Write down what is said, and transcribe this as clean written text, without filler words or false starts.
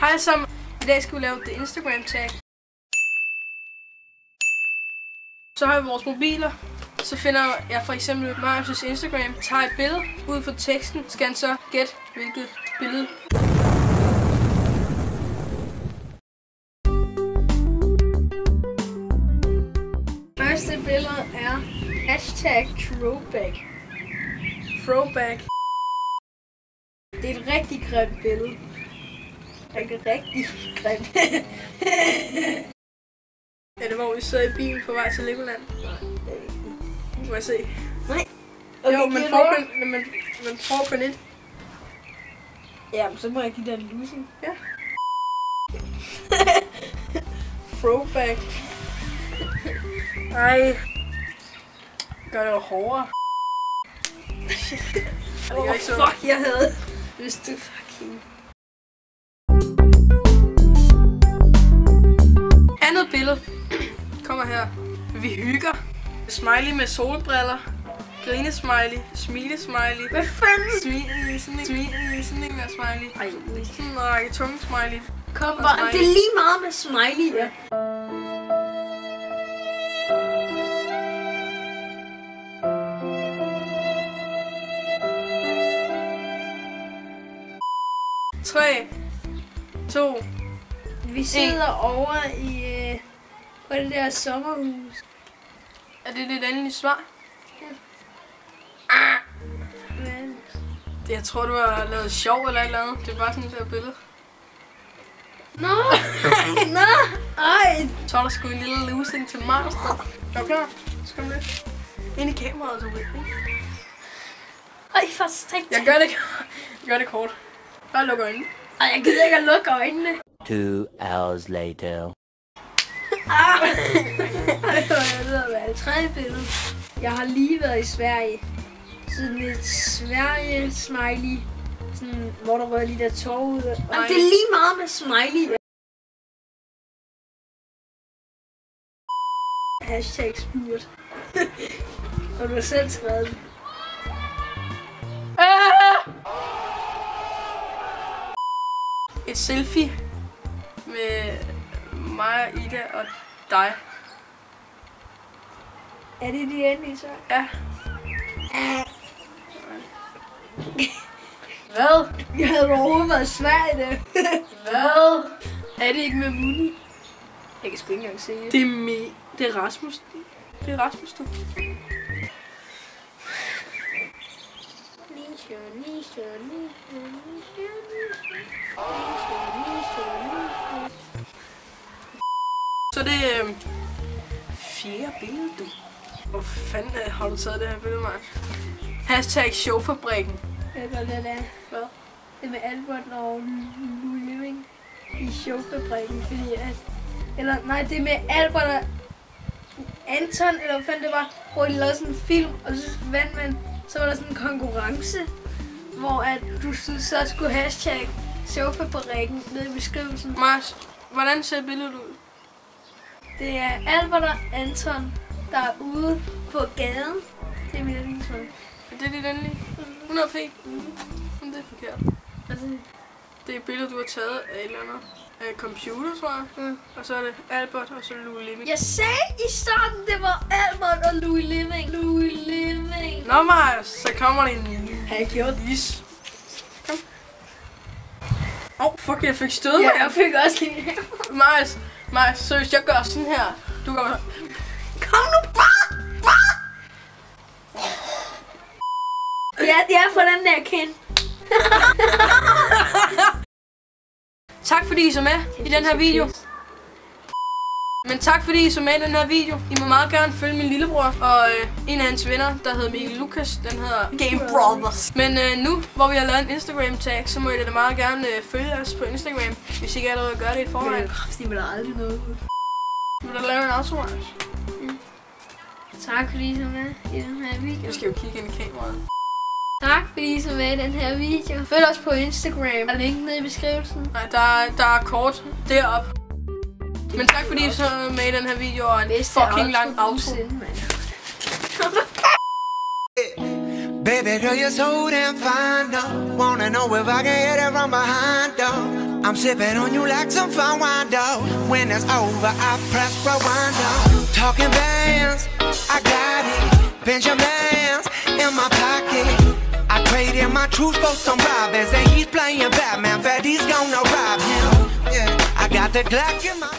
Hej sammen. I dag skal vi lave det Instagram tag. Så har vi vores mobiler. Så finder jeg for eksempel Marius' Instagram, tager et billede ud fra teksten, skal han så gætte hvilket billede. Første billede er #throwback. Throwback. Det er et rigtig grimt billede. Rigtig grimt. Er det hvor vi sidder i bilen på vej til Legoland? Nej. Må jeg se? Nej. Okay, jo, man får kun et. Jamen, så må jeg give dig en losing. Ja. Throwback. Ej. Gør det jo hårdere. Fuck, jeg havde lyst til fucking. Andet billede kommer her. Vi hygger. Smiley med solbriller. Grinesmiley. Smiley-smiley. Hvad fanden? Sådan en der smiley. Ej. Sådan en række tunge smiley. Kom bare. Det er lige meget med smiley. Ja. Tre, 2, vi sidder over i på det der sommerhus. Er det dit endelige svar? Ja. Men jeg tror du har lavet sjov eller et eller andet. Det er bare sådan et der billede. Nå! Nå! Ej! Så er der sgu en lille losing til mig. Er du klar? Så kom lidt. Ind i kameraet, så ved jeg. Ej, for strik. Jeg gør det kort. Bare luk øjnene. Ej, jeg gider ikke at lukke øjnene. 2 hours later. Det tredje billede. Jeg har lige været i Sverige. Sådan et Sverige-smiley. Sådan, hvor der rører lige der tår ud. Og det er lige meget med smiley. #spurt. Og du har selv skrevet den. Et selfie med mig, Ida og dig. Er det de endelige så? Ja. Hvad? Jeg havde overhovedet været svær i det. Hvad? Er det ikke med Muni? Jeg kan sgu ikke engang se det. Det er Rasmus. Det er Rasmus, du. Så det er fjerde billede, du. Hvor fanden har du taget det her billede, Marius? #showfabrikken. Jeg kan godt lide det. Hvad? Det med Albert og Louis Living i showfabrikken, fordi at... Eller nej, det med Albert og Anton, eller hvad fanden det var, hvor de lavede sådan en film, og så vandt man, så var der sådan en konkurrence, hvor at du så skulle #showfabrikken nede i beskrivelsen. Marius, hvordan ser billedet ud? Det er Albert og Anton, der er ude på gaden. Det er mit yndlingsmål. Er det dit endelige? 100 p? Men det er forkert. Altså, det er et billede, du har taget af et eller andet computer, tror jeg. Og så er det Albert, og så Louis Living. Jeg sagde i starten, det var Albert og Louis Living. Louis Living. Nå, Marius, så kommer det en Har jeg gjort is. Kom. Fuck, jeg fik stød. Ja, jeg fik også lige. Marius, seriøst, jeg gør sådan her. Du gør sådan. Kom nu bare! Ja, det er for den der kind. Tak fordi I så med i den her video. Men tak fordi I så med i den her video. I må meget gerne følge min lillebror og en af hans venner, der hedder Mikkel Lukas. Den hedder Game Brothers. Men nu, hvor vi har lavet en Instagram tag, så må I da meget gerne følge os på Instagram, hvis I ikke allerede gør det i forvejen. Det er aldrig noget ud. Vil du lave en outro, Marius? Tak fordi I så med i den her video. Vi skal jo kigge ind i kameraet. Tak fordi I så med i den her video. Følg os på Instagram. Der er link nede i beskrivelsen. Nej, der er kort deroppe. Men tak fordi I så med i den her video og en fucking lang outro. Baby girl, you're so damn fine, no. Wanna know if I can hit it from behind, though. I'm sipping on you like some fine wine, dog. When it's over, I press rewind, dog. Talking bands, I got it. Benjamins in my pocket. I traded my truth for some robbers, and he's playing Batman. Freddy's gonna rob him. Yeah, I got the Glock in my